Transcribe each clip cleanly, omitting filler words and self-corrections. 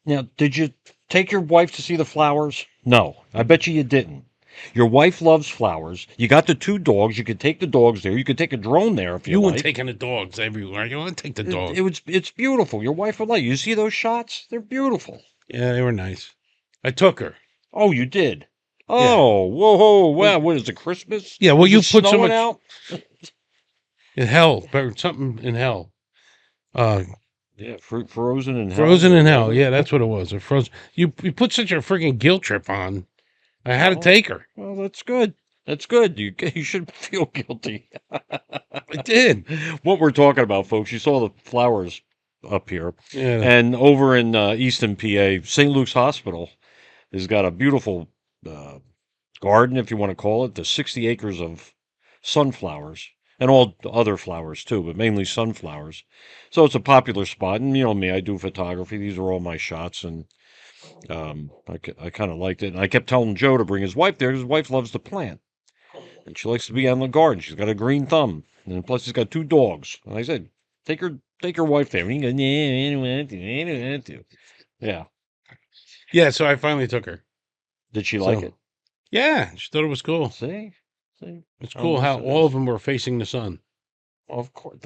Now, did you take your wife to see the flowers? No, I bet you didn't. Your wife loves flowers. You got the two dogs. You could take the dogs there. You could take a drone there if you You weren't like. taking the dogs everywhere. You want to take the dog. It's beautiful. Your wife would like. You see those shots? They're beautiful. Yeah, they were nice. I took her. Oh, you did. Yeah. Oh, whoa, Well, wow! What is it? Christmas? yeah, well, Was you it put so snowing much out? in hell, but something in hell. Uh, Yeah, frozen in hell Frozen or in hell. whatever. Yeah, that's what it was. A frozen. You put such a freaking guilt trip on. I had to Oh, take her. well, that's good. That's good. You shouldn't feel guilty. I did. What we're talking about, folks, you saw the flowers up here. Yeah. And over in Easton, PA, St. Luke's Hospital has got a beautiful uh, garden, if you want to call it, the 60 acres of sunflowers and all other flowers too, but mainly sunflowers. So it's a popular spot. And you know me, I do photography. These are all my shots. And I kind of liked it. And I kept telling Joe to bring his wife there because his wife loves to plant. And she likes to be on the garden. She's got a green thumb. And plus, she's got two dogs. And I said, take your wife there. And he goes, "No, I don't want to. I don't want to." Yeah. Yeah. So I finally took her. Did she like So it? yeah, she thought it was cool. See? See? It's How cool nice how it all is. of them were facing the sun. Of course.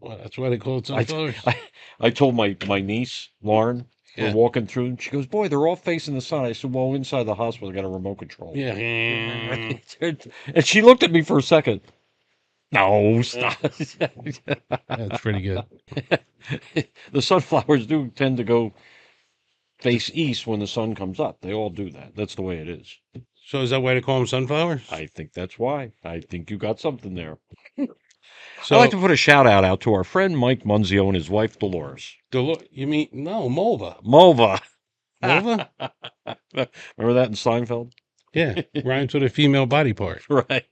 Well, that's why they call it I, sunflowers. I, I told my niece, Lauren, we're Yeah. walking through, and she goes, "Boy, they're all facing the sun." I said, "Well, inside the hospital, they got a remote control." Yeah. And she looked at me for a second. No, stop. That's pretty good. The sunflowers do tend to go face east when the sun comes up. They all do that. That's the way it is. So is that why they call them sunflowers? I think that's why. I think you got something there. I'd like So to put a shout out to our friend Mike Munzio and his wife Dolores. You mean no Mulva? Mova. Mulva? Remember that in Seinfeld? Yeah, rhymes with a female body part. Right.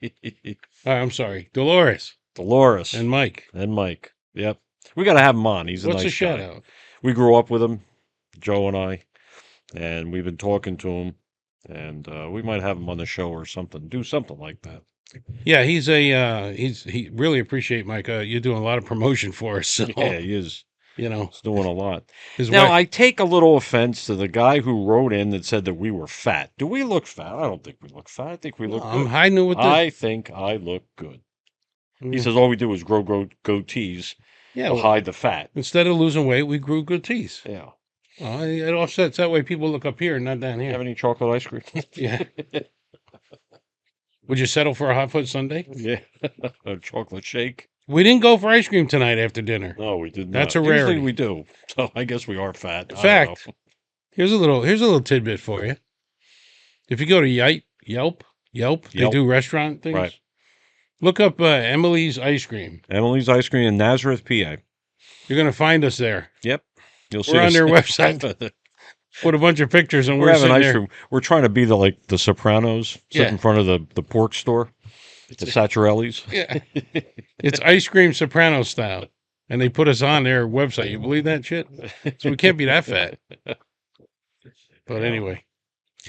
I'm sorry, Dolores Dolores and Mike. and Mike. Yep. We got to have him on. He's a What's the nice shout guy. out? We grew up with him, Joe and I, and we've been talking to him, and we might have him on the show or something. Do something like that. Yeah, he really appreciate Mike. You're doing a lot of promotion for us. So Yeah, he is. you know He's doing a lot. his Now, wife. I take a little offense to the guy who wrote in that said that we were fat. Do we look fat? I don't think we look fat. I think we No, look I'm good. hiding it with the. I think I look good. He Mm, says all we do is grow goatees yeah, to well, hide the fat. instead of losing weight, we grew good teeth. Yeah. It offsets that way. People look up here, not down Have here. any chocolate ice cream? Yeah. Would you settle for a hot foot sundae? Yeah. A chocolate shake? We didn't go for ice cream tonight after dinner. No, we did That's not. a Usually rarity. we do. So I guess we are fat. In I don't fact, know. here's a little tidbit for you. If you go to Yelp, they Yelp. do restaurant things. Right. Look up Emily's Ice Cream. Emily's Ice Cream in Nazareth, PA. You're gonna find us there. Yep. You'll see We're on us. their website with a bunch of pictures, and We're we're having sitting ice there. cream. We're trying to be the Sopranos, sit Yeah. in front of the pork store, the Sacciarelli's. Yeah, it's ice cream soprano style, and they put us on their website. You believe that shit? So we can't be that fat. But anyway,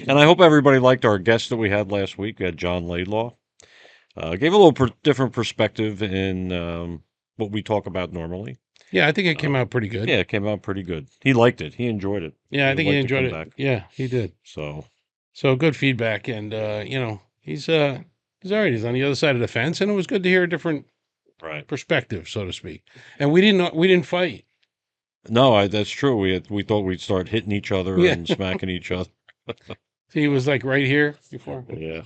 And I hope everybody liked our guest that we had last week. We had John Laidlaw. Gave a little different perspective in what we talk about normally. yeah, I think it came out pretty good. Yeah, it came out pretty good. He liked it. He enjoyed it. Yeah, I He think would he like to enjoyed come it. back. Yeah, he did. So Good feedback, and he's all right. He's on the other side of the fence, and it was good to hear a different right. perspective, so to speak. And we didn't fight. No, that's true. We thought we'd start hitting each other Yeah. and smacking each other. He was like right here before. Yeah.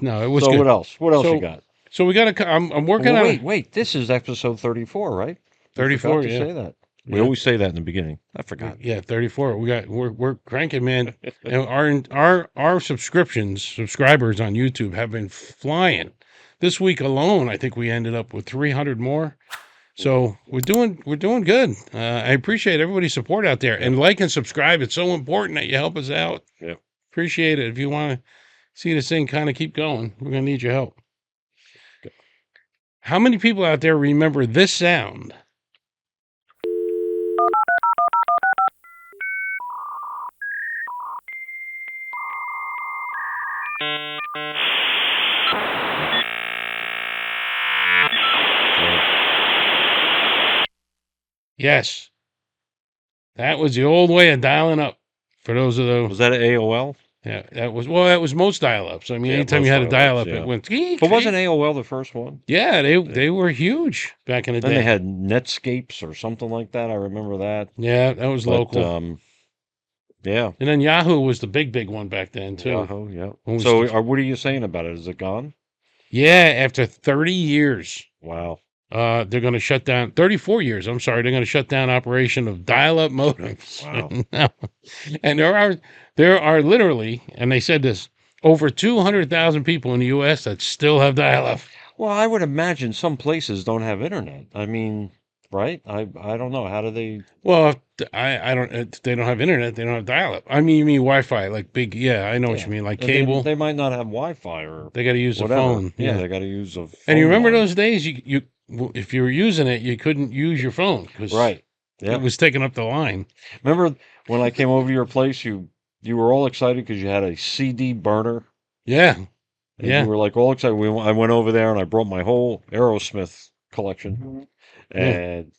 No, it was So good. what else? What else So- you got? So we got to. I'm working Well, on wait. This is episode 34, right? We 34. forgot to Yeah. say that. We Yeah. always say that in the beginning. I forgot. Yeah, 34. We're cranking, man. And our subscribers on YouTube have been flying. This week alone, I think we ended up with 300 more. So we're doing good. I appreciate everybody's support out there, and like and subscribe. It's so important that you help us out. Yeah. Appreciate it. If you want to see this thing kind of keep going, we're gonna need your help. How many people out there remember this sound? Yes. That was the old way of dialing up. For those of those, Was that AOL? yeah, that was most dial-ups. I mean, Yeah, anytime you most had a dial-ups, dial-up, it yeah. went. Geek, But wasn't geek. AOL the first one? Yeah, they were huge back in the Then they day. had Netscapes or something like that. I remember that. Yeah, that was But local. yeah, And then Yahoo was the big one back then too. Yahoo, yeah. When we So, st- what are you saying about it? Is it gone? yeah, after 30 years, Wow. they're going to shut down. 34 years, I'm sorry, they're going to shut down operation of dial-up modems. Wow. And there are literally, and they said this, over 200,000 people in the U.S. that still have dial-up. Well, I would imagine some places don't have internet. I mean, right? I don't know. How do they? Well, I don't. If they don't have internet, they don't have dial-up. I mean, you mean Wi-Fi, like big? Yeah, I know what Yeah, you mean, like and cable. they might not have Wi-Fi or They got to use the whatever. phone. Yeah, Yeah, they got to use a and you phone remember line. those days? If you were using it, you couldn't use your phone because Right. it Yep. was taking up the line. Remember when I came over to your place, you were all excited because you had a CD burner, Yeah, and you yeah, were like all excited. I went over there and I brought my whole Aerosmith collection yeah, and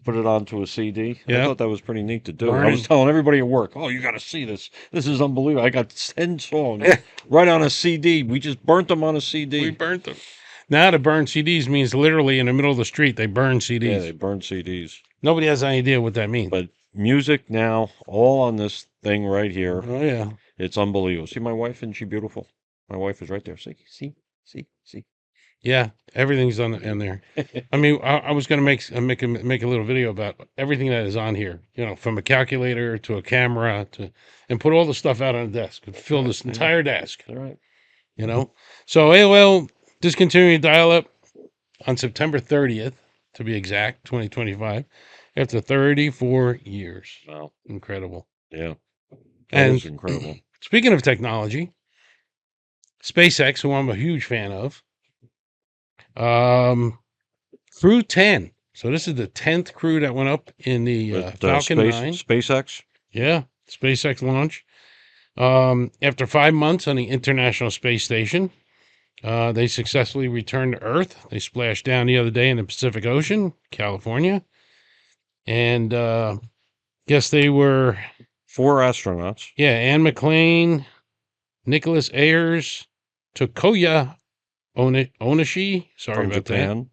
put it onto a CD. I yeah. thought that was pretty neat to do. I was Burning. telling everybody at work, "Oh, you got to see this. This is unbelievable. I got 10 songs Yeah, right on a CD. We just burnt them on a we CD." burnt them. Now to burn CDs means literally in the middle of the street they burn Yeah, they CDs. burned CDs. Nobody has any idea what that means. But music now, all on this thing right here. Oh yeah. It's unbelievable. See my wife, isn't she beautiful? My wife is right there. See. Yeah, everything's on in there. I mean, I was going to make a little video about everything that is on here. You know, from a calculator to a camera to, and put all the stuff out on the desk. Fill Right, this yeah, entire desk. all right. You know, so AOL discontinued dial-up on September 30th, to be exact, 2025, after 34 years. Wow. Incredible. Yeah, that And is incredible. speaking of technology, SpaceX, who I'm a huge fan of, um, Crew 10. So this is the 10th crew that went up in the But Falcon 9. SpaceX, Yeah, SpaceX launch. After 5 months on the International Space Station, they successfully returned to Earth. They splashed down the other day in the Pacific Ocean, California. And guess they were, 4 astronauts yeah, Anne McClain, Nicholas Ayers, Tokoya Onishi, sorry from about that, Japan,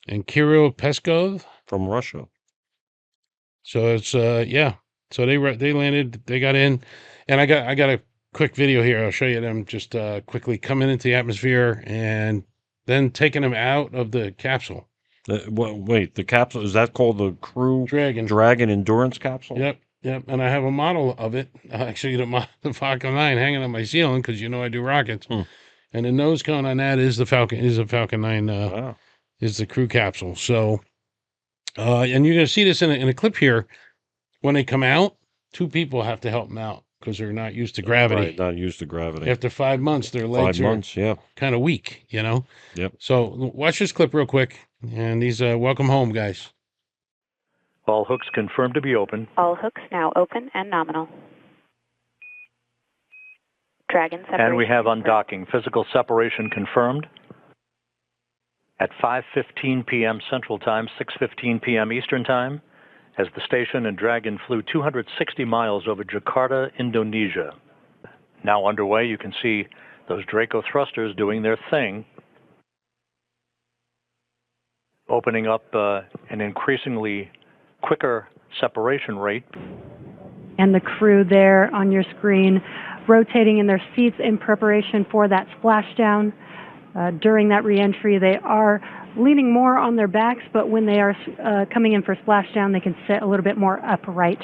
and Kirill Peskov. from Russia. So it's yeah. So they landed, they got in, and I got a quick video here. I'll show you them just quickly coming into the atmosphere and then taking them out of the capsule. Wait, the capsule, is that called the Crew Dragon. Dragon Endurance Capsule? Yep, yep. And I have a model of it. Actually, the Falcon 9 hanging on my ceiling because you know I do rockets. Hmm. And the nose cone on that is the Falcon 9 Wow. is the crew capsule. So and you're gonna see this in a clip here. When they come out, two people have to help them out because they're not used to gravity. Right, not used to gravity. After 5 months, their 5 legs are months, yeah. kind of weak, you know? Yep. So watch this clip real quick. And these, welcome home, guys. All hooks confirmed to be open. All hooks now open and nominal. Dragon separation. And we have undocking. Physical separation confirmed at 5:15 p.m. Central Time, 6:15 p.m. Eastern Time, as the station and Dragon flew 260 miles over Jakarta, Indonesia. Now underway, you can see those Draco thrusters doing their thing, opening up an increasingly quicker separation rate. And the crew there on your screen rotating in their seats in preparation for that splashdown. During that reentry, they are leaning more on their backs, but when they are coming in for splashdown, they can sit a little bit more upright.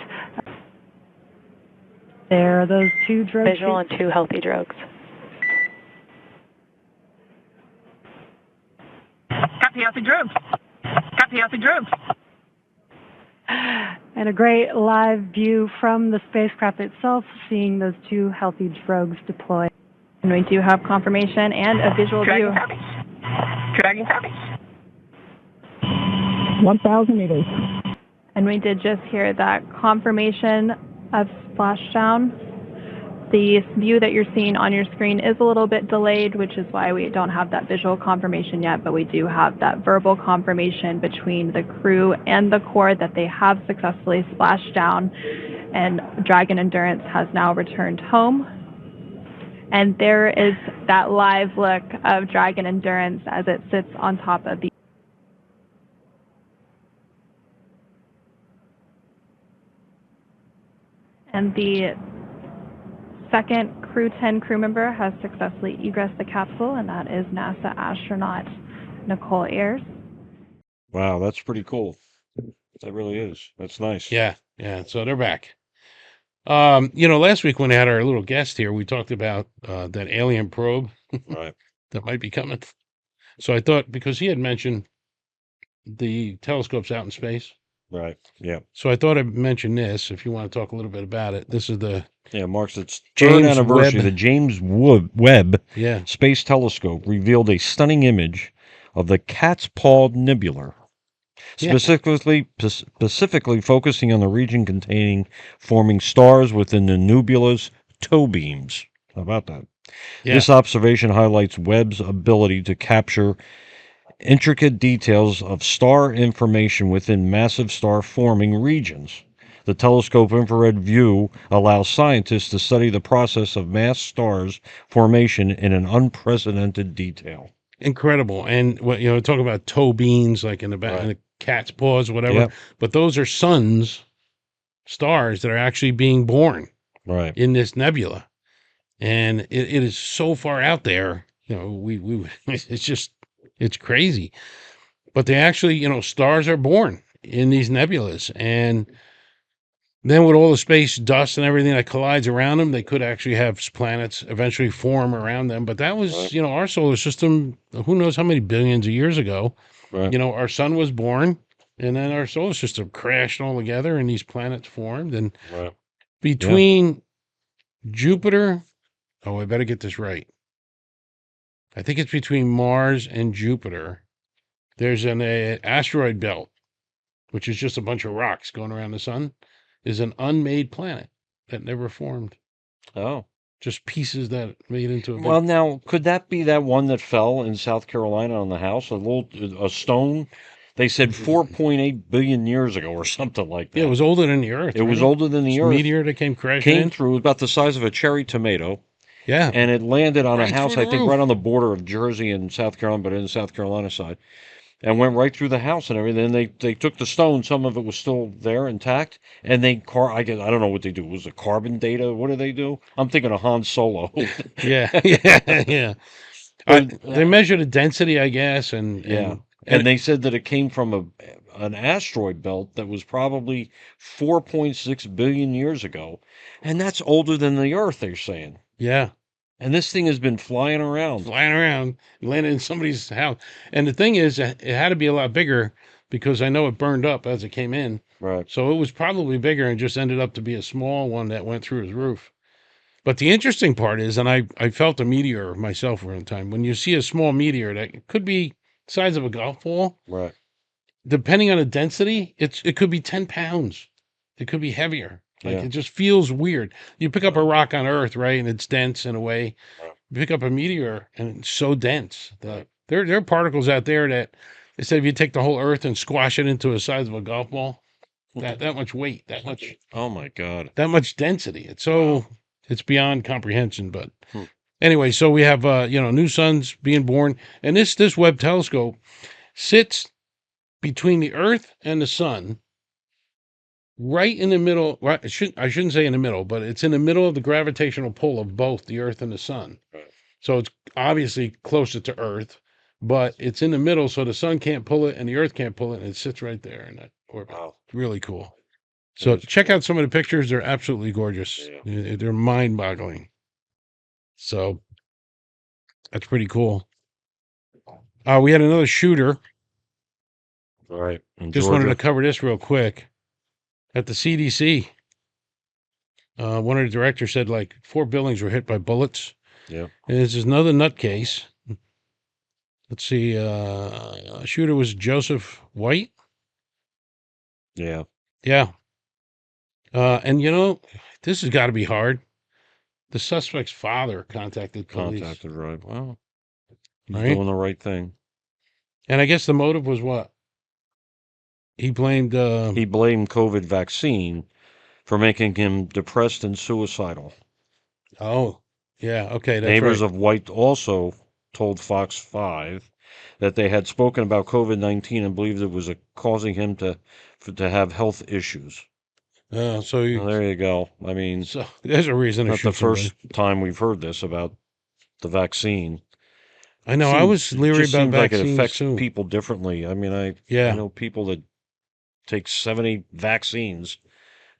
There are those two drogues. Visual and 2 healthy drogues. Copy, healthy drogues. Copy, healthy drogues. And a great live view from the spacecraft itself, seeing those two healthy drogues deploy. And we do have confirmation and a visual Dragon view. copies. Dragon copies. 1,000 meters. And we did just hear that confirmation of splashdown The view that you're seeing on your screen is a little bit delayed, which is why we don't have that visual confirmation yet, but we do have that verbal confirmation between the crew and the core that they have successfully splashed down, and Dragon Endurance has now returned home. And there is that live look of Dragon Endurance as it sits on top of the and the second Crew 10 crew member has successfully egressed the capsule, and that is NASA astronaut Nicole Ayers. Wow, that's pretty cool. That really is. That's nice. Yeah, yeah. So they're back. Last week when I had our little guest here, we talked about that alien probe Right. that might be coming. So I thought, because he had mentioned the telescopes out in space, Right. Yeah. so I thought I'd mention this. If you want to talk a little bit about it, this is the Yeah. Marks its James third anniversary. Webb. The James Webb yeah, Space Telescope revealed a stunning image of the Cat's Paw Nebula, Yeah. specifically focusing on the region containing forming stars within the nebula's toe beams. How about that? yeah. This observation highlights Webb's ability to capture intricate details of star information within massive star forming regions. The telescope infrared view allows scientists to study the process of mass stars formation in an unprecedented detail. Incredible. And what talk about toe beans, like in the back, in the cat's paws, whatever. Yep. But those are stars that are actually being born Right. in this nebula, and it is so far out there. It's crazy. But they actually, stars are born in these nebulas, and then with all the space dust and everything that collides around them, they could actually have planets eventually form around them. But that was, Right. our solar system, who knows how many billions of years ago. Right. Our sun was born, and then our solar system crashed all together, and these planets formed. And Right. between Jupiter, I better get this right. I think it's between Mars and Jupiter. There's an asteroid belt, which is just a bunch of rocks going around the sun, is an unmade planet that never formed. Oh. Just pieces that made into a big... Well, now, could that be that one that fell in South Carolina on the house? A stone? They said 4.8 billion years ago or something like that. Yeah, it was older than the Earth. It was right? older than the This Earth. meteor that came crashing in. Through, about the size of a cherry tomato, Yeah. and it landed on a Right house, through I the think, roof. right on the border of Jersey and South Carolina, but in the South Carolina side, and went right through the house and everything. They took the stone, some of it was still there intact, and I don't know what they do. Was it carbon data? What do they do? I'm thinking of Han Solo. Yeah, yeah. They measure the density, I guess, and they said that it came from an asteroid belt that was probably 4.6 billion years ago, and that's older than the Earth, they're saying. yeah, And this thing has been flying around. landed in somebody's house. And the thing is, it had to be a lot bigger because I know it burned up as it came in. Right. So it was probably bigger and just ended up to be a small one that went through his roof. But the interesting part is, and I felt a meteor myself one time, when you see a small meteor that could be the size of a golf ball, Right. depending on the density, it could be 10 pounds. It could be heavier. Like Yeah. it just feels weird. You pick up a rock on Earth, right, and it's dense in a way. Right. You pick up a meteor, and it's so dense. There are particles out there that they said if you take the whole Earth and squash it into the size of a golf ball, that much weight, Oh my God. that much density. It's beyond comprehension. But Hmm. anyway, so we have new suns being born, and this Webb telescope sits between the Earth and the sun, right in the middle. Right, I shouldn't say in the middle, but it's in the middle of the gravitational pull of both the Earth and the sun. Right. So it's obviously closer to Earth, but it's in the middle, so the sun can't pull it and the Earth can't pull it, and it sits right there in that orbit. Wow. Really cool. So check out some of the pictures. They're absolutely gorgeous. Yeah. They're mind-boggling. So that's pretty cool. We had another shooter. All right. In Just Georgia. wanted to cover this real quick. At the CDC, one of the directors said like 4 buildings were hit by bullets. Yeah. And this is another nutcase. Let's see. Shooter was Joseph White. Yeah. Yeah. And this has got to be hard. the suspect's father contacted police, Contacted, right? Well, he's right? doing the right thing. And I guess the motive was what? He blamed. He blamed COVID vaccine for making him depressed and suicidal. Oh, yeah. Okay, that's Neighbors right. of White also told Fox 5 that they had spoken about COVID-19 and believed it was causing him to have health issues. So Well, there you go. I mean, so there's a reason to not the shoot somebody. first time we've heard this about the vaccine. I know. I was It leery just about seems like it vaccines affects too. people differently. I mean, I Yeah. know people that take 70 vaccines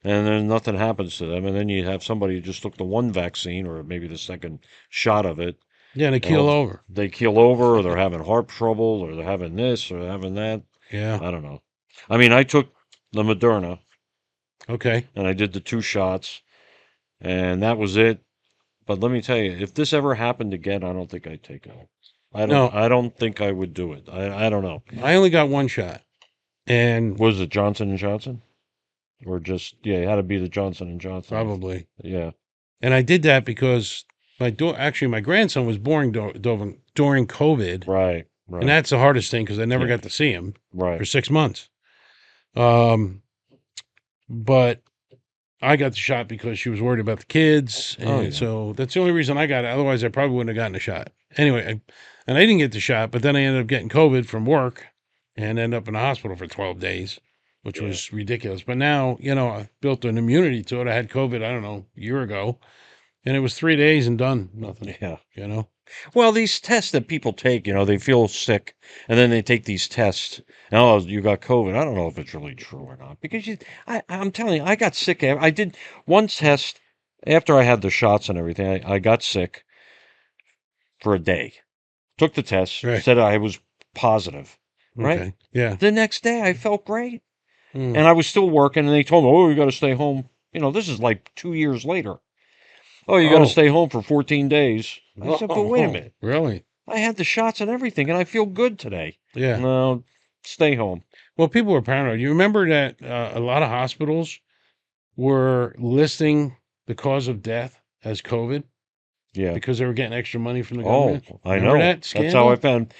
and then nothing happens to them. And then you have somebody who just took the one vaccine or maybe the second shot of it. Yeah, they And keel over. they keel over, or they're having heart trouble, or they're having this, or they're having that. Yeah. I don't know. I mean, I took the Moderna Okay. and I did the 2 shots, and that was it. But let me tell you, if this ever happened again, I don't think I'd take it. No, I don't think I would do it. I don't know. I only got one shot, and Was it Johnson and Johnson, or just it had to be the Johnson and Johnson? probably, Yeah. and I did that because actually my grandson was born during COVID, Right. and Right. that's the hardest thing because I never Yeah. got to see him for Right. 6 months. But I got the shot because she was worried about the kids, Oh, and yeah. so that's the only reason I got it. Otherwise, I probably wouldn't have gotten a shot. Anyway, and I didn't get the shot, but then I ended up getting COVID from work and ended up in the hospital for 12 days, which Yeah. was ridiculous. But now, I built an immunity to it. I had COVID, I don't know, a year ago, and it was 3 days and done. Nothing, Yeah. Well, these tests that people take, they feel sick, and then they take these tests. Oh, you got COVID. I don't know if it's really true or not because I'm telling you, I got sick. I did one test after I had the shots and everything. I got sick for a day. Took the test, right. said I was positive. Right. Okay. Yeah. The next day, I felt great, Mm. and I was still working. And they told me, "Oh, you got to stay home." This is like 2 years later. Oh, you got to Oh. stay home for 14 days. I said, but wait a minute. Really? I had the shots and everything, and I feel good today. Yeah. No, stay home. Well, people were paranoid. You remember that a lot of hospitals were listing the cause of death as COVID Yeah. because they were getting extra money from the Oh, government. I Remember know. that That's how scandal? I found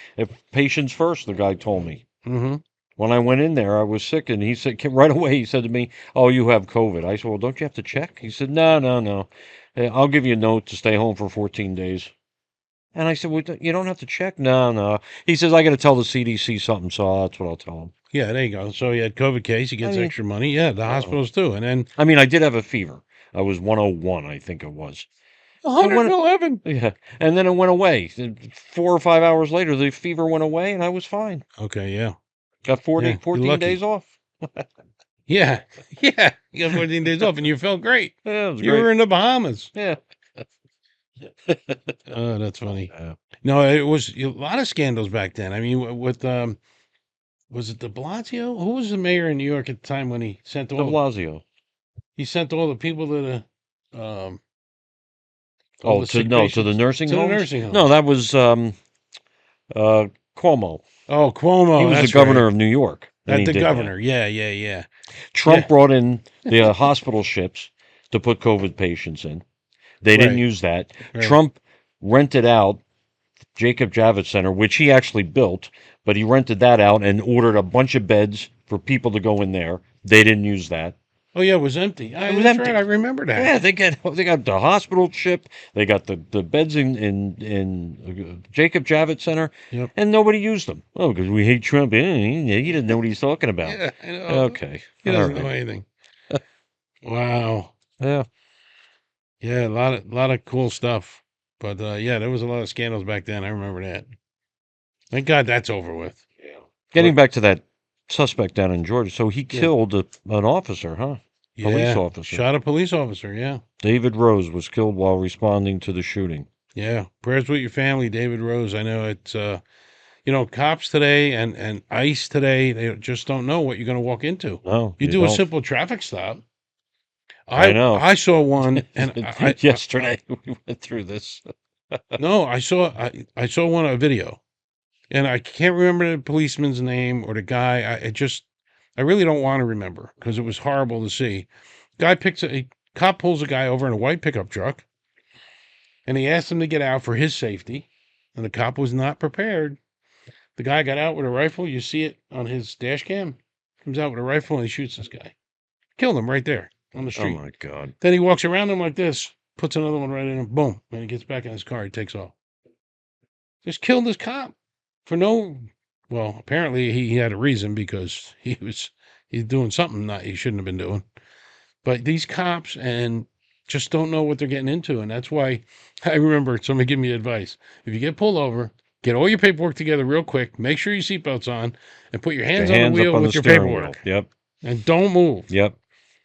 patients first, the guy told me. Mm-hmm. When I went in there, I was sick, and he said, right away, he said to me, "Oh, you have COVID." I said, "Well, don't you have to check?" He said, "No, no, no. I'll give you a note to stay home for 14 days. And I said, well, you don't have to check? No, no. He says, I got to tell the CDC something, so that's what I'll tell him. Yeah, there you go. So he had COVID case. He gets mean, extra money. Yeah, the hospitals too. And then I mean, I did have a fever. I was 101, I think it was. 111. Yeah. And then it went away. 4 or 5 hours later, the fever went away, and I was fine. Okay, yeah. Got 14 lucky. days off. Yeah, yeah. You got 14 days off, and you felt great. Yeah, it was You great. were in the Bahamas. Yeah. Oh, that's funny. Yeah. No, it was a lot of scandals back then. I mean, with was it de Blasio? Who was the mayor in New York at the time when he sent De all Blasio. he sent all the people to the Oh, to the nursing to homes? the nursing homes? No, that was Cuomo. Oh, Cuomo. He was the that's governor right. of New York. and he The did governor. that. Yeah. Trump Yeah. brought in the hospital ships to put COVID patients in. They didn't Right. use that. Right. Trump rented out Jacob Javits Center, which he actually built, but he rented that out and ordered a bunch of beds for people to go in there. They didn't use that. Oh yeah, it was empty. It was That's empty. right. I remember that. Yeah, they got the hospital ship. They got the beds in Jacob Javits Center, Yep. and nobody used them. Oh, because we hate Trump. He didn't know what he's talking about. Yeah, I know. Okay. He doesn't All know right. anything. Wow. Yeah. Yeah, a lot of cool stuff. But yeah, there was a lot of scandals back then. I remember that. Thank God that's over with. Yeah. Getting back to that suspect down in Georgia. So he killed an officer, huh? Police officer. Shot a police officer, yeah. David Rose was killed while responding to the shooting. Yeah. Prayers with your family, David Rose. I know it's cops today and ICE today, they just don't know what you're going to walk into. No. You do a don't. simple traffic stop. I know. I saw one and yesterday we went through this. No, I saw one a video. And I can't remember the policeman's name or the guy. I really don't want to remember because it was horrible to see. Cop pulls a guy over in a white pickup truck, and he asked him to get out for his safety, and the cop was not prepared. The guy got out with a rifle. You see it on his dash cam. Comes out with a rifle and he shoots this guy. Killed him right there on the Oh street. my God. Then he walks around him like this, puts another one right in him, boom. And he gets back in his car, he takes off. Just killed this cop for no, well, apparently he had a reason because he's doing something that he shouldn't have been doing. But these cops and just don't know what they're getting into. And that's why I remember somebody gave me advice. If you get pulled over, get all your paperwork together real quick, make sure your seatbelt's on, and put your hands on the Hands wheel up on with the your steering paperwork. wheel. Yep. And don't move. Yep.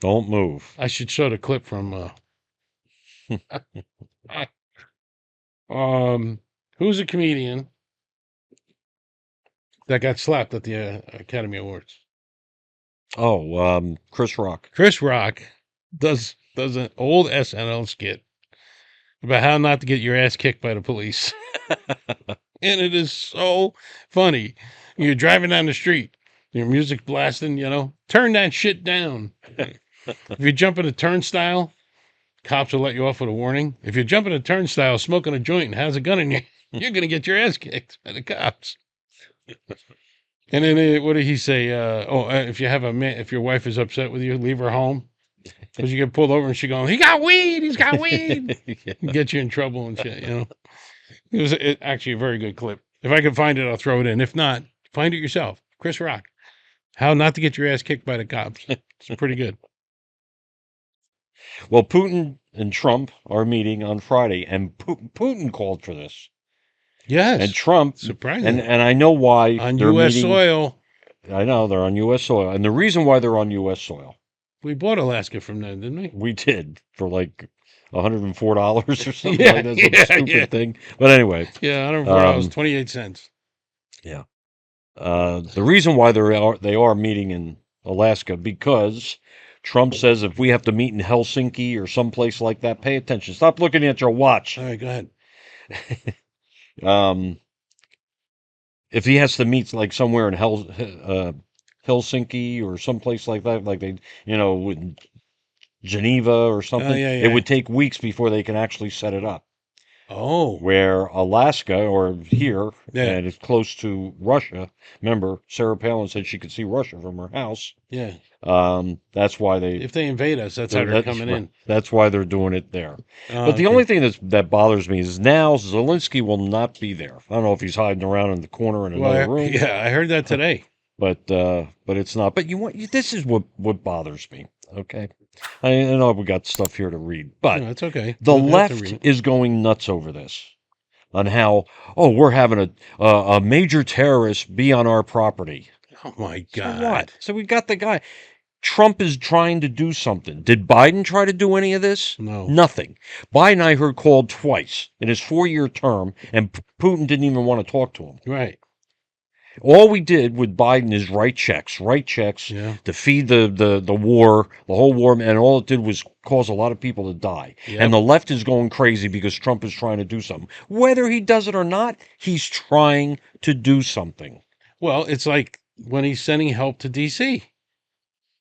Don't move. I should show the clip from who's a comedian that got slapped at the Academy Awards? Oh, Chris Rock. Chris Rock does an old SNL skit about how not to get your ass kicked by the police. And it is so funny. You're driving down the street, your music's blasting, turn that shit down. If you jump in a turnstile, cops will let you off with a warning. If you're jumping a turnstile, smoking a joint, and has a gun in you, you're going to get your ass kicked by the cops. And then what did he say? If you have if your wife is upset with you, leave her home. Because you get pulled over and she going, he got weed, he's got weed. Yeah. Get you in trouble and shit, It was actually a very good clip. If I can find it, I'll throw it in. If not, find it yourself. Chris Rock. How not to get your ass kicked by the cops. It's pretty good. Well, Putin and Trump are meeting on Friday, and Putin called for this. Yes. And Trump, surprising. and I know why On they're U.S. meeting. soil. I know they're on U.S. soil, and the reason why they're on U.S. soil, We bought Alaska from them, didn't we? we did for like $104 or something Yeah, like that. Some yeah, stupid yeah. thing. But anyway, Yeah, I don't know. It was Um, 28 cents. the reason why they are meeting in Alaska because Trump says if we have to meet in Helsinki or someplace like that, pay attention. Stop looking at your watch. All right, go ahead. If he has to meet like somewhere in Helsinki or someplace like that, like they, in Geneva or something, yeah, it yeah. would take weeks before they can actually set it up. Oh, Where Alaska or here, Yeah. and it's close to Russia. Remember, Sarah Palin said she could see Russia from her house. yeah. That's why they. If they invade us, that's how they're coming in. That's why they're doing it there. Oh, But the okay. only thing that bothers me is now Zelensky will not be there. I don't know if he's hiding around in the corner in another room. Yeah, I heard that today. But it's not. But this is what bothers me. Okay, I know we got stuff here to read, but No, it's okay. the You don't have to left read it. is going nuts over this, on how we're having a major terrorist be on our property. Oh my So God! what? So we got the guy. Trump is trying to do something. Did Biden try to do any of this? No. Nothing. Biden, I heard, called twice in his 4-year term, and Putin didn't even want to talk to him. Right. All we did with Biden is write checks Yeah. to feed the war, the whole war, and all it did was cause a lot of people to die. Yep. And the left is going crazy because Trump is trying to do something. Whether he does it or not, he's trying to do something. Well, it's like when he's sending help to D.C.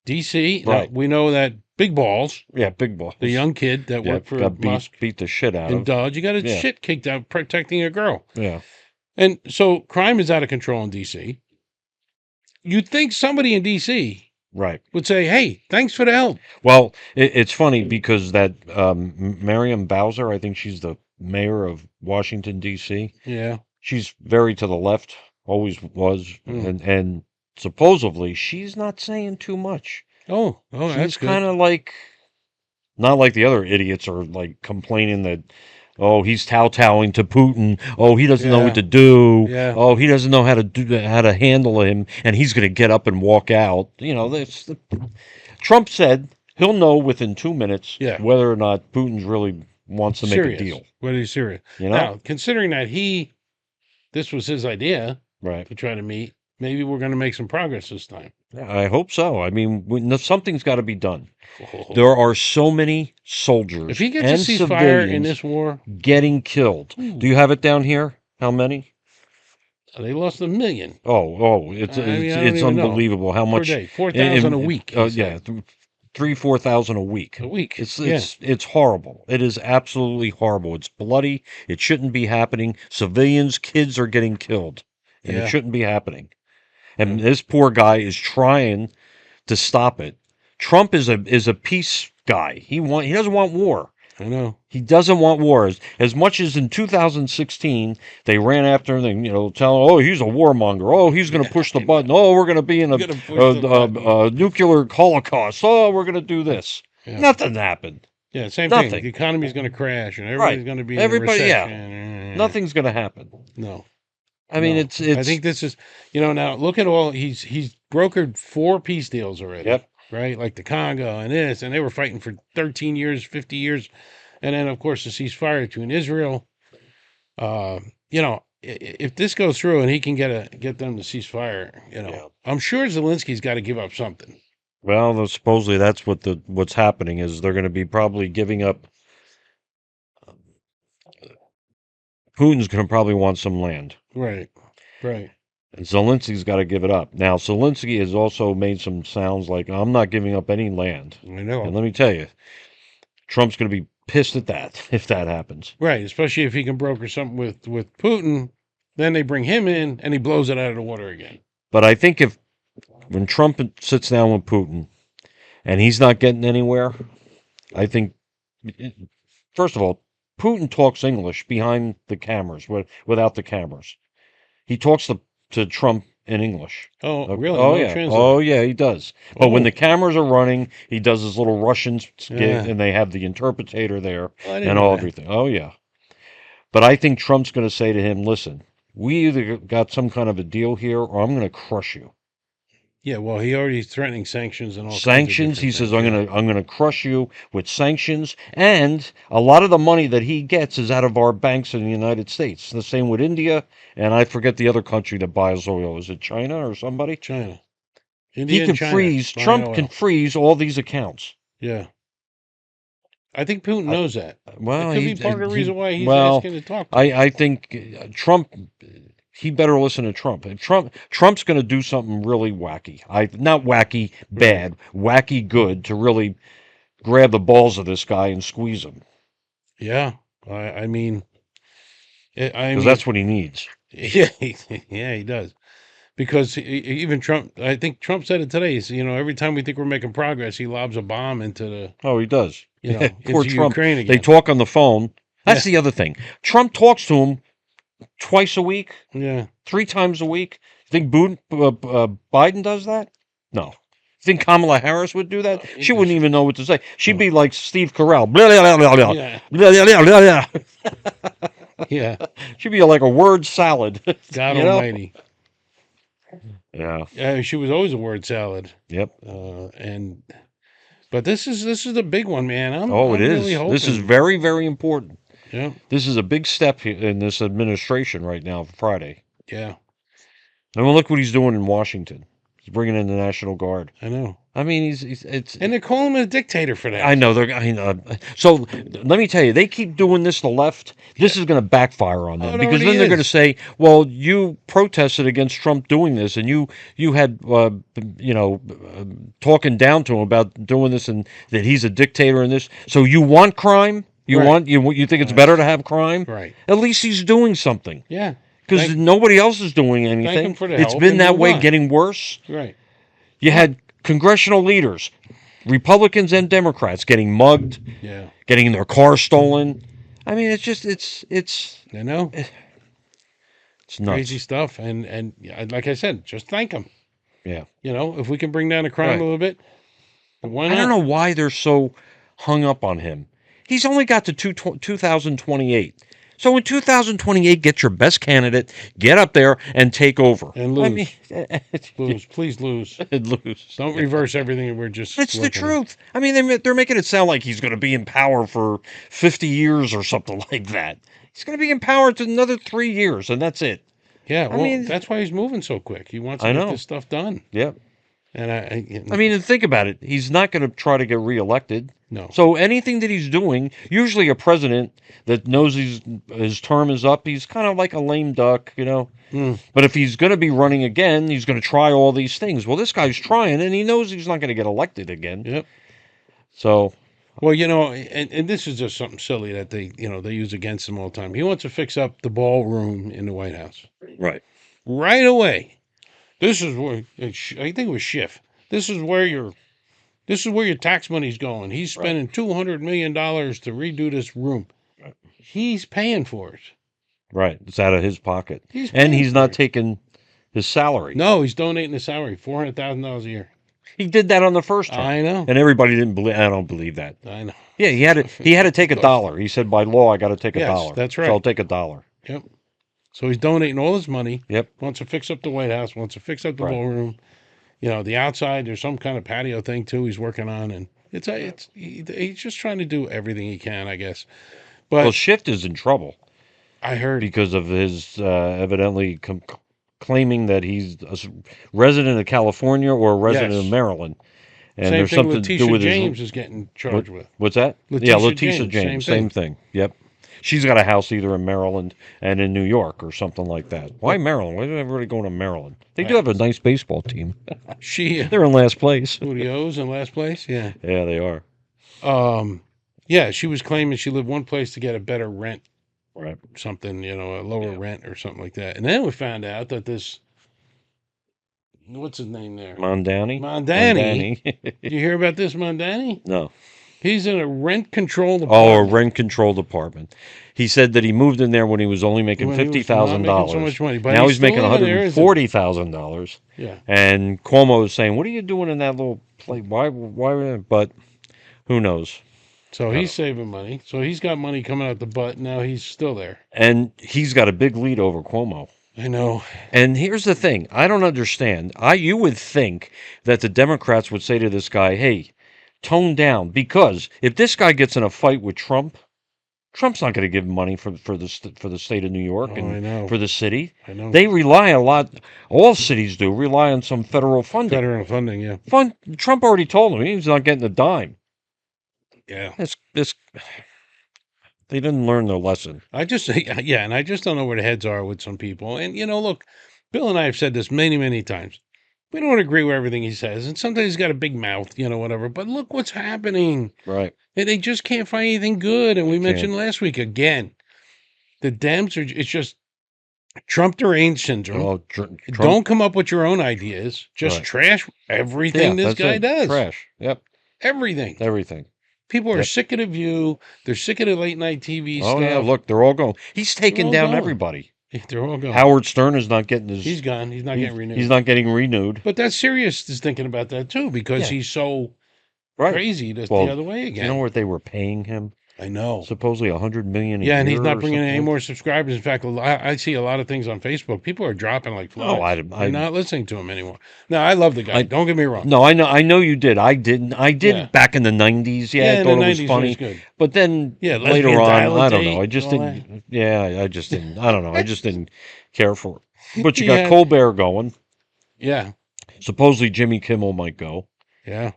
D.C. Right. We know that Big Balls, Yeah, big boss. the young kid that worked for got Musk beat the shit out and of. Dodge, you got his Yeah. shit kicked out protecting a girl. Yeah. And so crime is out of control in D.C. You'd think somebody in D.C. Right. would say, hey, thanks for the help. Well, it's funny because that Mariam Bowser, I think she's the mayor of Washington, D.C., Yeah. she's very to the left, always was, Mm. and supposedly she's not saying too much. Oh, that's She's good. kind of like, not like the other idiots are like complaining that, oh, he's kowtowing to Putin. Oh, he doesn't know Yeah. what to do. Yeah. Oh, he doesn't know how to handle him, and he's going to get up and walk out. Trump said he'll know within 2 minutes Yeah. whether or not Putin's really wants to make serious. a deal. Whether he's serious. You know, Now, considering that this was his idea right? to try to meet, maybe we're going to make some progress this time. I hope so. I mean, something's got to be done. There are so many soldiers If he gets and a ceasefire civilians in this war, getting killed. Do you have it down here? How many? they lost 1 million Oh, it's I mean, I don't it's even know. unbelievable how per much day, 4,000 a in- week. Oh he said. yeah, 4,000 a week. A week. It's horrible. It is absolutely horrible. It's bloody. It shouldn't be happening. Civilians, kids are getting killed, and it shouldn't be happening. And this poor guy is trying to stop it. Trump is a peace guy. He doesn't want war. I know. He doesn't want war. As much as in 2016 they ran after him, telling, oh, he's a warmonger. Oh, he's going to push the button. Oh, we're going to be in a nuclear holocaust. Oh, we're going to do this. Yeah. Nothing happened. Yeah, same thing. The economy's going to crash, and everybody's going to be in a recession. Yeah. Nothing's going to happen. No. I mean, it's. I think this is, now look at all, he's brokered 4 peace deals already. Yep. Right? Like the Congo and this, and they were fighting for 13 years, 50 years. And then, of course, the ceasefire between Israel. If this goes through and he can get them to ceasefire, I'm sure Zelensky's got to give up something. Well, supposedly that's what's happening is they're going to be probably giving up. Putin's going to probably want some land. Right. And Zelensky's got to give it up. Now, Zelensky has also made some sounds like, I'm not giving up any land. I know. And let me tell you, Trump's going to be pissed at that if that happens. Right, especially if he can broker something with Putin, then they bring him in and he blows it out of the water again. But I think when Trump sits down with Putin and he's not getting anywhere, I think, first of all, Putin talks English behind the cameras, without the cameras. He talks to Trump in English. Oh, really? Oh, yeah. Oh, yeah, he does. But when the cameras are running, he does his little Russian skit, and they have the interpreter there and everything. Oh, yeah. But I think Trump's going to say to him, listen, we either got some kind of a deal here, or I'm going to crush you. Yeah, well, he already is threatening sanctions and all sanctions. He says, I'm going to crush you with sanctions, and a lot of the money that he gets is out of our banks in the United States. The same with India, and I forget the other country that buys oil. Is it China or somebody? China. India and China freeze. Trump can freeze all these accounts. Yeah. I think Putin knows that. Well, that could be part of the reason why he's asking to talk to him. I think Trump. He better listen to Trump. If Trump's going to do something really wacky. Not wacky bad, wacky good to really grab the balls of this guy and squeeze him. Yeah, I mean, because that's what he needs. Yeah, he does. Because even Trump, I think Trump said it today. Every time we think we're making progress, he lobs a bomb into the. Oh, he does. Poor into Trump. Ukraine again. They talk on the phone. That's the other thing. Trump talks to him twice a week. Yeah. 3 times a week. You think Biden does that? No. You think Kamala Harris would do that? She wouldn't even know what to say. She'd be like Steve Carell. Blah, blah, blah, blah. Yeah. Blah, blah, blah, blah. Yeah. She'd be like a word salad. God almighty. Yeah. She was always a word salad. Yep. But this is the big one, man. It I'm is. Really hoping. This is very, very important. Yeah. This is a big step in this administration right now, Friday. Yeah. And look what he's doing in Washington. He's bringing in the National Guard. I know. I mean, and they're calling him a dictator for that. I know. So let me tell you, they keep doing this. The left. This is going to backfire on them because then they're going to say, "Well, you protested against Trump doing this, and you had, talking down to him about doing this, and that he's a dictator in this. So you want crime? You think it's better to have crime? Right. At least he's doing something. Yeah. Because nobody else is doing anything. It's been that way, getting worse. Right. You had congressional leaders, Republicans and Democrats, getting mugged, getting their cars stolen. I mean, it's just I know. It's nuts. Crazy stuff. And like I said, just thank them. Yeah. If we can bring down the crime a little bit, why not? I don't know why they're so hung up on him. He's only got to 2028. So in 2028, get your best candidate, get up there, and take over. And lose. Lose. Please lose. Lose. Don't reverse everything we're just... It's the truth. I mean, they're making it sound like he's going to be in power for 50 years or something like that. He's going to be in power to another 3 years, and that's it. Yeah, that's why he's moving so quick. He wants to get this stuff done. Yep. And I mean, think about it. He's not going to try to get reelected. No. So anything that he's doing, usually a president that knows his term is up, he's kind of like a lame duck, But if he's going to be running again, he's going to try all these things. Well, this guy's trying, and he knows he's not going to get elected again. Yep. So, Well, and this is just something silly that they use against him all the time. He wants to fix up the ballroom in the White House right. right away. This is where I think it was Schiff. This is where your tax money's going. He's spending $200 million to redo this room. Right. He's paying for it. Right. It's out of his pocket. He's And paying he's for not it. taking his salary. No, he's donating the salary, $400,000 a year. He did that on the first term. I know. And everybody didn't believe. I don't believe that. I know. Yeah, he had to take $1. He said by law I got to take Yes, $1. that's So right. I'll take $1. Yep. So he's donating all his money. Yep. Wants to fix up the White House. Wants to fix up the Right. ballroom. The outside. There's some kind of patio thing too. He's working on, and he's just trying to do everything he can, I guess. But Well, Schiff is in trouble I heard because of his evidently claiming that he's a resident of California or a resident Yes. of Maryland. And same there's thing. something to do Letitia with James his. is getting charged with. What's that? Letitia Letitia James, James. same Same thing. Yep. She's got a house either in Maryland and in New York or something like that. Why Maryland? Why is everybody going to Maryland? They do have a nice baseball team. She They're in last place. Studios in last place. Yeah. Yeah, they are. Yeah. She was claiming she lived one place to get a better rent, Right. something, a lower rent or something like that. And then we found out that this, what's his name there? Mondani? Mondani. Did you hear about this Mondani? No. He's in a rent controlled Oh, apartment. a rent control department. He said that he moved in there when he was only making When he was $50,000. not making so much money, but now he's he's making still living there, isn't he? $140,000. Yeah. And Cuomo is saying, "What are you doing in that little place? Why? But who knows?" So he's saving money. So he's got money coming out the butt. Now he's still there. And he's got a big lead over Cuomo. I know. And here's the thing: I don't understand. You would think that the Democrats would say to this guy, "Hey, tone down," because if this guy gets in a fight with Trump, Trump's not going to give him money for the state of New York I know. and for the city. I know. They rely a lot. All cities do rely on some federal funding. Federal funding, yeah. Trump already told him he's not getting a dime. Yeah. They didn't learn their lesson. And I just don't know where the heads are with some people. And, look, Bill and I have said this many, many times. We don't agree with everything he says. And sometimes he's got a big mouth, whatever. But look what's happening. Right. And they just can't find anything good. And we They mentioned last week again, the Dems it's just Trump deranged syndrome. Oh, Trump. Don't come up with your own ideas. Just Right. trash everything this that's guy it. does. Trash. Yep. Everything. Everything. People are Yep. sick of The View. They're sick of the late night TV Oh stuff. yeah. Look, they're all going. He's taking all down going. everybody. They're all gone. Howard Stern is not getting his. He's gone. He's not getting renewed. He's not getting renewed. But that Sirius is thinking about that too because Yeah. he's so Right. crazy the Well, other way Do again. you know what they were paying him? I know. Supposedly $100 million. A Yeah, and year he's not or bringing in any something. more subscribers. In fact, I see a lot of things on Facebook. People are dropping like flies. No, I- They're not listening to him anymore. No, I love the guy. Don't get me wrong. No, I know you did. I didn't. I did Yeah. back in the '90s. Yeah, I in thought the it was 90s funny. was good. But then Yeah, later lesbian on, dial-up I don't date know. I just and all didn't. Yeah, I just didn't. I don't know. I just didn't care for it. But you Yeah. got Colbert going. Yeah, Supposedly Jimmy Kimmel might go. yeah.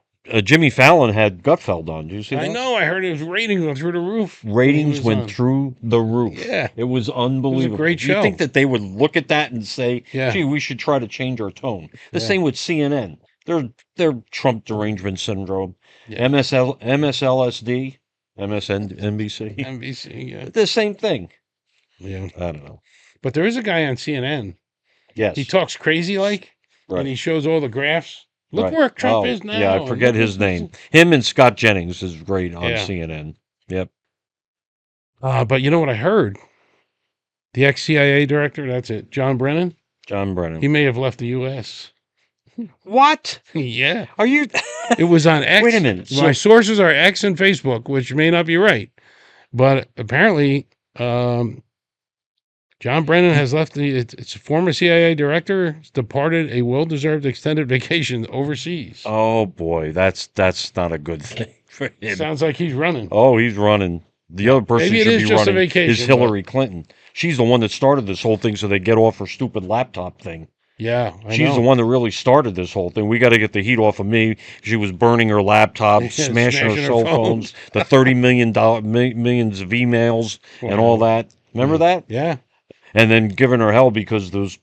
Jimmy Fallon had Gutfeld on. Did you see that? I know. I heard his ratings went through the roof. when he Ratings was went on. through the roof. Yeah. It was unbelievable. great You show. think that they would look at that and say, Yeah. "Gee, we should try to change our tone." The Yeah. same with CNN. They're Trump derangement syndrome. Yeah. MSLSD, MSNBC. NBC. Yeah. The same thing. Yeah. I don't know. But there is a guy on CNN. Yes. He talks crazy like, Right. and he shows all the graphs. Look Right. where Trump Oh, is now. Yeah, I and forget look his what- name. Him and Scott Jennings is great on Yeah. CNN. Yep. But you know what I heard? The ex-CIA director, that's it, John Brennan, John Brennan. he may have left the U.S. What? Yeah. Are you? It was on X. Wait a minute. My sources are X and Facebook, which may not be right. But apparently, John Brennan has left it's a former CIA director, has departed a well-deserved extended vacation overseas. Oh boy, that's not a good thing for him. Sounds like he's running. Oh, he's running. The other person Maybe it should is be just a running vacation, is Hillary Clinton. She's the one that started this whole thing, so they get off her stupid laptop thing. Yeah, I She's know. the one that really started this whole thing. We got to get the heat off of me. She was burning her laptop, Yeah, smashing her smashing her cell phones. phones, the $30 millions of emails and all that. Remember that? Yeah. And then giving her hell because the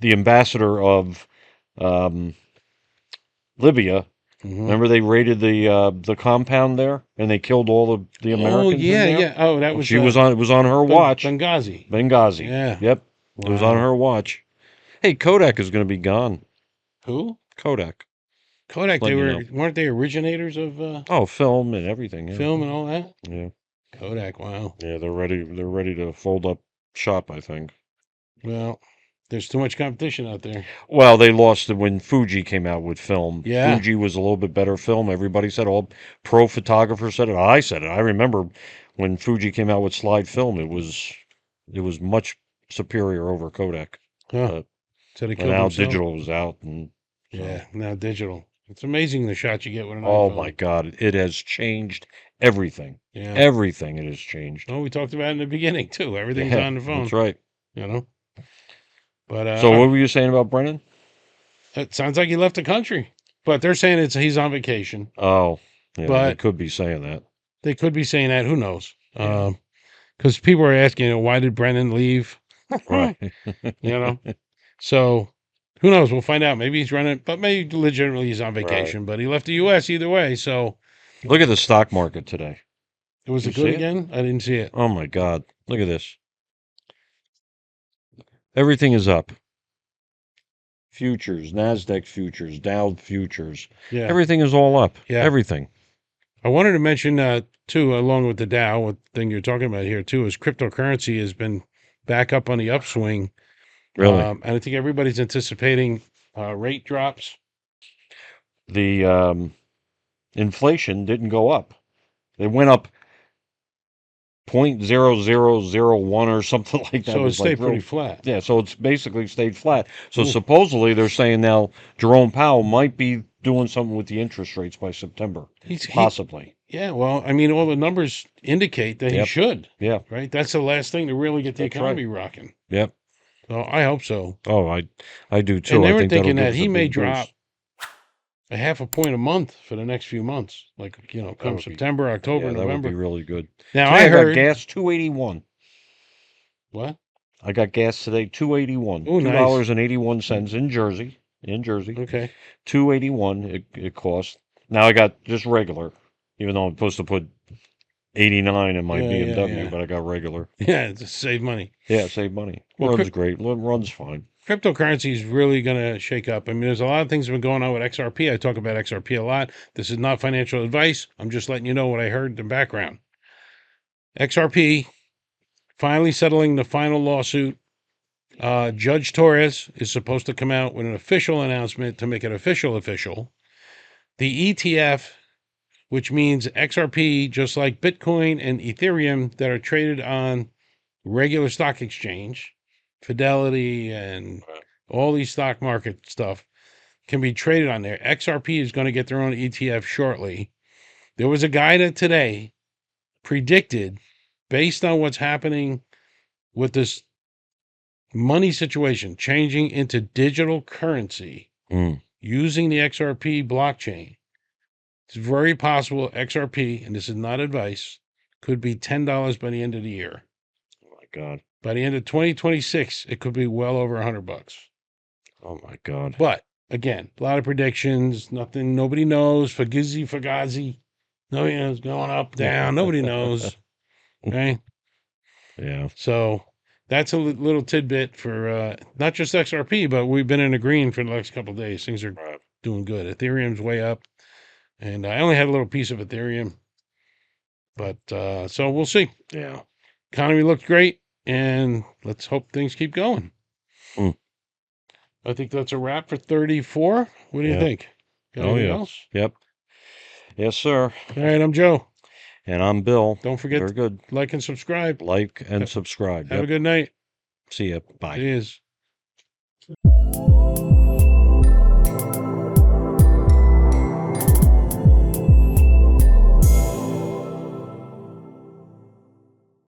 ambassador of Libya Remember they raided the compound there and they killed all the Oh, Americans in yeah, there? yeah. Oh, that Well, was she was on. It was on her watch. Benghazi. Benghazi. Yeah. Yep. It was on Wow. her watch. Hey, Kodak is going to be gone. Who? Kodak. Kodak. They Letting you know. weren't they originators of Oh, film and everything. Yeah. film and all that? Yeah. Kodak. Wow. Yeah. They're ready. They're ready to fold up shop, I think. Well, there's too much competition out there. Well, they lost it when Fuji came out with film. Yeah. Fuji was a little bit better film. Everybody said, all pro photographers said it. I said it. I remember when Fuji came out with slide film, it was much superior over Kodak. Huh. But So they but killed now themselves. digital was out, and so, Yeah. Now digital. It's amazing the shots you get with an oh iPhone. my God, it has changed everything. Yeah. Everything it has changed. Oh, we talked about it in the beginning too. Everything's Yeah, on the phone. that's right. You know. But So what were you saying about Brennan? it sounds like he left the country. But they're saying he's on vacation. Oh, yeah, they But could be saying that. they could be saying that. Who knows? Yeah. Because people are asking, why did Brennan leave? Right. You know. So who knows? We'll find out. Maybe he's running, but maybe legitimately he's on vacation. But he left the U.S. either way. So Look at the stock market today. was You it good see it? again? I didn't see it. Oh my God. Look at this. Everything is up. Futures, NASDAQ futures, Dow futures. Yeah. Everything is all up. Yeah. Everything. I wanted to mention too, along with the Dow, what thing you're talking about here too is cryptocurrency has been back up on the upswing. Really. And I think everybody's anticipating rate drops. The inflation didn't go up. It went up 0.0001 or something like that. So it was stayed like pretty real, flat. yeah, so it's basically stayed flat. So Ooh. supposedly they're saying now Jerome Powell might be doing something with the interest rates by September. Possibly. Yeah, well, I mean, all the numbers indicate that he Yep. should, Yeah. right? That's the last thing to really get the That's economy rocking. Yep. So I hope so. Oh, I do too. And they I were think that'll thinking give that us he a may big drop boost. a half a point a month for the next few months, like come would be- September, October, Yeah, that would November. be really good. Now Today I got heard gas $2.81. what? I got gas today $2.81. Oh, nice. $2.81 in Jersey. In Jersey. Okay. $2.81 it cost. Now I got just regular, even though I'm supposed to put 89 in my BMW, yeah. but I got regular. Yeah, to save money. Yeah, save money. Well, Runs great. Runs fine. Cryptocurrency is really going to shake up. I mean, there's a lot of things that have been going on with XRP. I talk about XRP a lot. This is not financial advice. I'm just letting you know what I heard in the background. XRP finally settling the final lawsuit. Judge Torres is supposed to come out with an official announcement to make it official. The ETF, which means XRP, just like Bitcoin and Ethereum that are traded on regular stock exchange, Fidelity and all these stock market stuff can be traded on there. XRP is going to get their own ETF shortly. There was a guy that today predicted, based on what's happening with this money situation, changing into digital currency using the XRP blockchain. It's very possible XRP, and this is not advice, could be $10 by the end of the year. Oh my God. By the end of 2026, it could be well over $100. Oh my God. But again, a lot of predictions. Nothing. Nobody knows. Fugazi. Nobody knows. Going up, down. Nobody knows. Okay. Yeah. So that's a little tidbit for not just XRP, but we've been in a green for the last couple of days. Things are doing good. Ethereum's way up, and I only had a little piece of Ethereum, but so we'll see. Yeah. Economy looked great, and let's hope things keep going. I think that's a wrap for 34. What do you think? Got anything else? Yep. Yes, sir. All right, I'm Joe. And I'm Bill. Don't forget Very good. like and subscribe. Like and subscribe. Have a good night. See ya. Bye. It is.